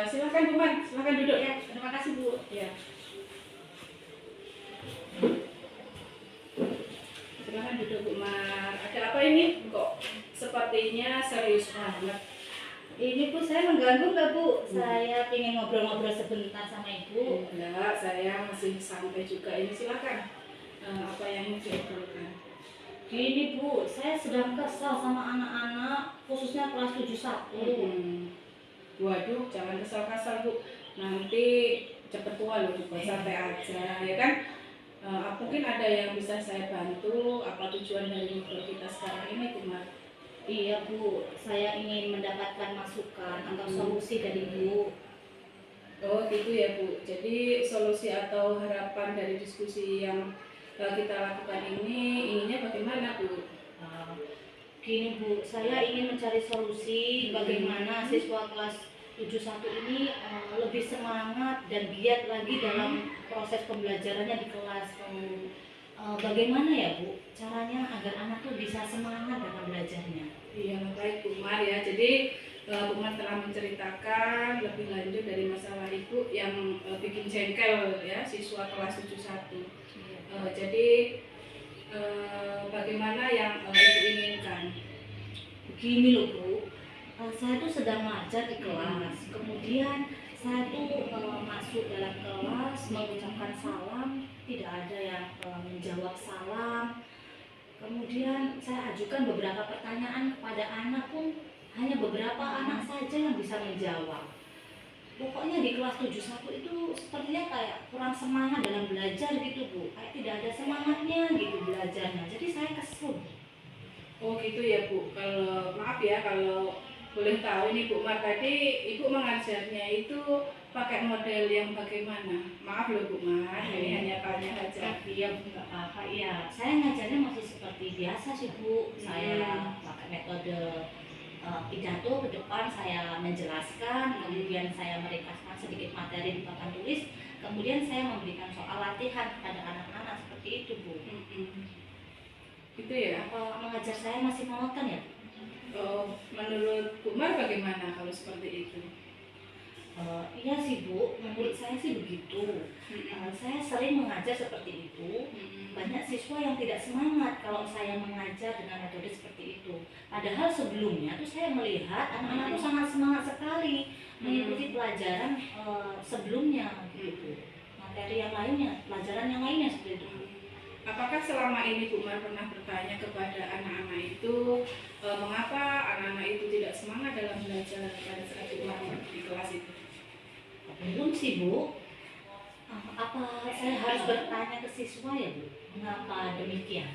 Silakan Bu Mar, silakan duduk. Ya, terima kasih Bu. Ya. Silakan duduk Bu Mar. Ada apa ini? Kok sepertinya serius banget? Ini Bu, saya mengganggu nggak Bu? Saya ingin ngobrol-ngobrol sebentar sama Ibu. Enggak, saya masih santai juga. Ini silakan. Apa yang mau diobrolkan? Gini Bu, saya sedang kesal sama anak-anak, khususnya kelas 71. Waduh, jangan kesal-kesal Bu. Nanti cepet tua loh, Bu. Santai aja, ya kan? Mungkin ada yang bisa saya bantu. Apa tujuan dari ngobrol kita sekarang ini, Bu Mar? Iya Bu, saya ingin mendapatkan masukan atau solusi dari Ibu. Oh gitu ya Bu. Jadi solusi atau harapan dari diskusi yang kita lakukan ini inginnya bagaimana Bu? Gini Bu, saya ingin mencari solusi bagaimana siswa kelas 71 ini lebih semangat dan giat lagi dalam proses pembelajarannya di kelas. Bagaimana ya Bu, caranya agar anak tuh bisa semangat dalam belajarnya? Iya, baik Bu Mar ya. Jadi Bu Mar telah menceritakan lebih lanjut dari masalah Ibu yang bikin jengkel ya siswa kelas 71. Jadi bagaimana yang Ibu inginkan? Begini loh Bu, saya tuh sedang ngajar di kelas, kemudian saya tuh masuk dalam kelas mengucapkan salam, tidak ada yang menjawab salam. Kemudian saya ajukan beberapa pertanyaan kepada anak pun hanya beberapa anak saja yang bisa menjawab. Pokoknya di kelas 71 itu sepertinya kayak kurang semangat dalam belajar gitu Bu, kayak tidak ada semangatnya gitu belajarnya. Jadi saya kesel. Oh gitu ya Bu. Kalau maaf ya kalau boleh tahu ini Bu Mar, tadi Ibu mengajarnya itu pakai model yang bagaimana? Maaf loh Bu Mar, ini hanya tanya aja. Iya Bu, nggak apa-apa. Iya, saya ngajarnya masih seperti biasa sih Bu. Saya pakai metode pidato ke depan, saya menjelaskan, kemudian saya meringkaskan sedikit materi di papan tulis, kemudian saya memberikan soal latihan kepada anak-anak seperti itu Bu. Gitu ya. Mengajar saya masih monoton ya? Menurut Bu Mar bagaimana kalau seperti itu? Iya sih Bu, menurut saya sih begitu. Saya sering mengajar seperti itu. Banyak siswa yang tidak semangat kalau saya mengajar dengan metode seperti itu. Padahal sebelumnya tuh saya melihat anak-anak itu sangat semangat sekali mengikuti pelajaran sebelumnya gitu. Materi yang lainnya, pelajaran yang lainnya seperti itu. Apakah selama ini Bu Mar pernah bertanya kepada anak-anak itu mengapa anak-anak itu tidak semangat dalam belajar pada saat Bu Mar di kelas itu? Belum sih Bu. Apa saya harus bertanya ke siswa ya Bu? Mengapa demikian?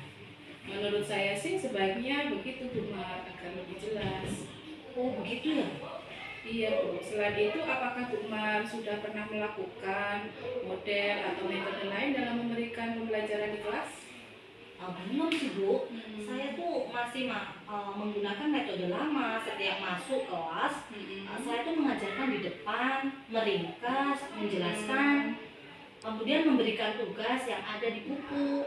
Menurut saya sih sebaiknya begitu Bu Mar, agar lebih jelas. Oh begitu ya Bu? Iya Bu. Selain itu apakah Bu Mar sudah pernah melakukan model atau metode lain dalam memberikan pembelajaran di kelas? Belum sih Bu. Saya tuh masih menggunakan metode lama. Setiap masuk kelas, saya tuh mengajarkan di depan, meringkas, menjelaskan, kemudian memberikan tugas yang ada di buku.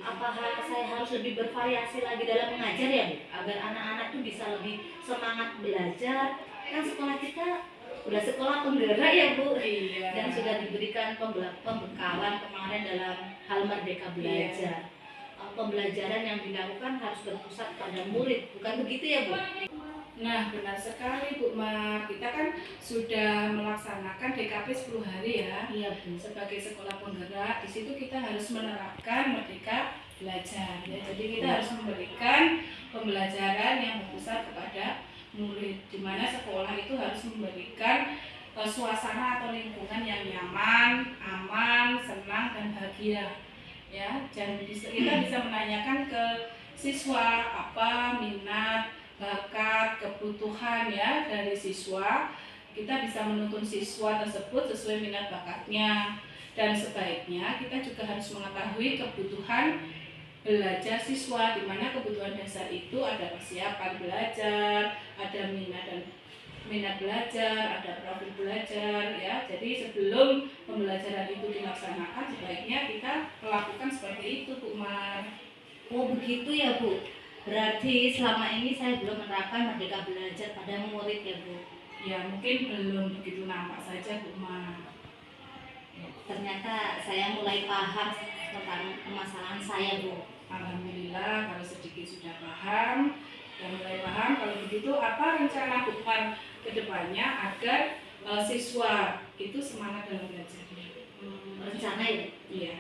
Apakah saya harus lebih bervariasi lagi dalam mengajar ya Bu? Agar anak-anak tuh bisa lebih semangat belajar. Kan sekolah kita udah sekolah penggerak ya Bu. Iya. Dan sudah diberikan pembekalan kemarin dalam hal merdeka belajar. Pembelajaran yang dilakukan harus berpusat pada murid, bukan begitu ya Bu? Nah benar sekali Bu Mar, kita kan sudah melaksanakan DKP 10 hari ya. Iya Bu. Sebagai sekolah penggerak, di situ kita harus menerapkan merdeka belajar ya. Jadi kita harus memberikan pembelajaran yang berpusat kepada murid, di mana sekolah itu harus memberikan suasana atau lingkungan yang nyaman, aman, senang dan bahagia ya. Dan kita bisa menanyakan ke siswa apa minat, bakat, kebutuhan ya dari siswa. Kita bisa menuntun siswa tersebut sesuai minat bakatnya, dan sebaiknya kita juga harus mengetahui kebutuhan belajar siswa, di mana kebutuhan dasar itu ada persiapan belajar, ada minat belajar, ada profil belajar ya. Jadi sebelum pembelajaran itu dilaksanakan sebaiknya kita melakukan seperti itu Bu Mar. Oh begitu ya Bu. Berarti selama ini saya belum menerapkan merdeka belajar pada murid ya Bu. ya mungkin belum begitu nampak saja Bu Ma. Ternyata saya mulai paham tentang permasalahan saya, Bu. Alhamdulillah kalau sedikit sudah paham dan mulai paham. Kalau begitu apa rencana Bu Ma ke depannya agar siswa itu semangat dalam belajarnya? Rencana ya? Iya.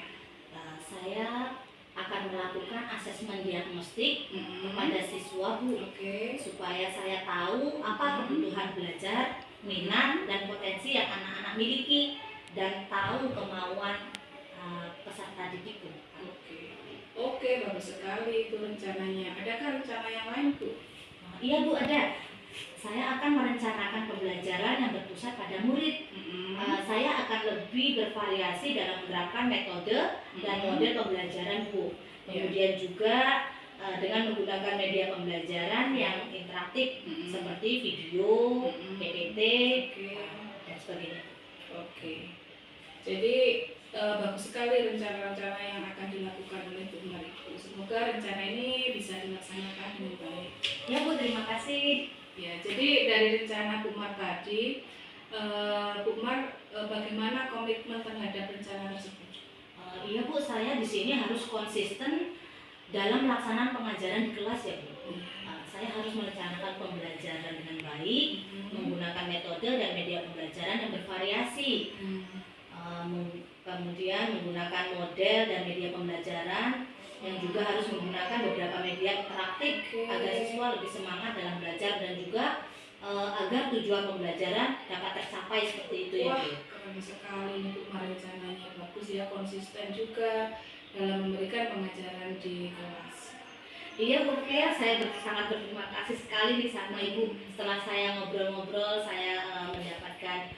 Saya akan melakukan asesmen diagnostik Mm-mm. kepada siswa, Bu, Oke. supaya saya tahu apa kebutuhan belajar, minat dan potensi yang anak-anak miliki, dan tahu kemauan peserta didik, Bu. Oke, bagus sekali itu rencananya. Adakah rencana yang lain, Bu? Iya, Bu, ada. Saya akan merencanakan pembelajaran yang berpusat pada murid. Saya akan lebih bervariasi dalam menerapkan metode dan model pembelajaran, Bu. Kemudian juga dengan menggunakan media pembelajaran yang interaktif seperti video, PPT, dan sebagainya. Oke. Jadi bagus sekali rencana-rencana yang akan dilakukan oleh Bu Mar itu. Semoga rencana ini bisa dilaksanakan dengan baik. Ya, Bu, terima kasih. Ya, jadi dari rencana Bu Mar tadi, Bu Mar bagaimana komitmen terhadap rencana tersebut? Iya, Bu, saya di sini harus konsisten dalam pelaksanaan pengajaran di kelas, ya, Bu. Saya harus merencanakan pembelajaran dengan baik, menggunakan metode dan media pembelajaran yang bervariasi. Kemudian menggunakan model dan media pembelajaran yang juga harus menggunakan beberapa media interaktif agar siswa lebih semangat dalam belajar dan juga agar tujuan pembelajaran dapat tercapai seperti itu, ya, Bu. Keren sekali ini Bu Mar rencananya, bagus ya, konsisten juga dalam memberikan pengajaran di kelas. Iya, Bu, saya sangat berterima kasih sekali nih sama Ibu. Setelah saya ngobrol-ngobrol, saya mendapatkan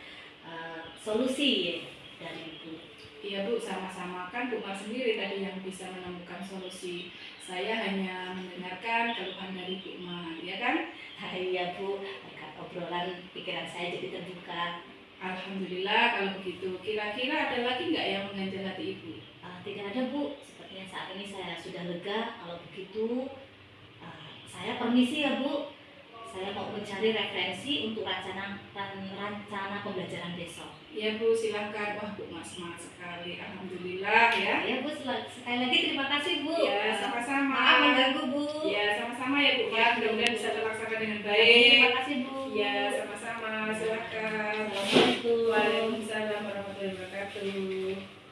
solusi dari Ibu. Iya, Bu, sama-sama. Kan Bu Mar sendiri tadi yang bisa menemukan solusi. Saya hanya mendengarkan keluhan dari Bu Mar, ya kan? Iya, Bu, berkat obrolan pikiran saya jadi terbuka. Alhamdulillah kalau begitu. Kira-kira ada lagi nggak yang mengganjal hati Ibu? Tidak ada, Bu. Sepertinya saat ini saya sudah lega. Kalau begitu, saya permisi ya, Bu. Saya mau mencari referensi untuk rencana pembelajaran besok. Ya, Bu, silakan. Wah, Bu Mar semangat sekali. Alhamdulillah ya. Ya, Bu, sekali lagi terima kasih, Bu. Ya, sama-sama. Maaf mengganggu, Bu. Ya, sama-sama ya, Bu Mar. Mudah-mudahan bisa terlaksana dengan baik. Terima kasih, Bu. Ya, sama-sama. Silakan. Assalamualaikum. Waalaikumsalam warahmatullahi wabarakatuh.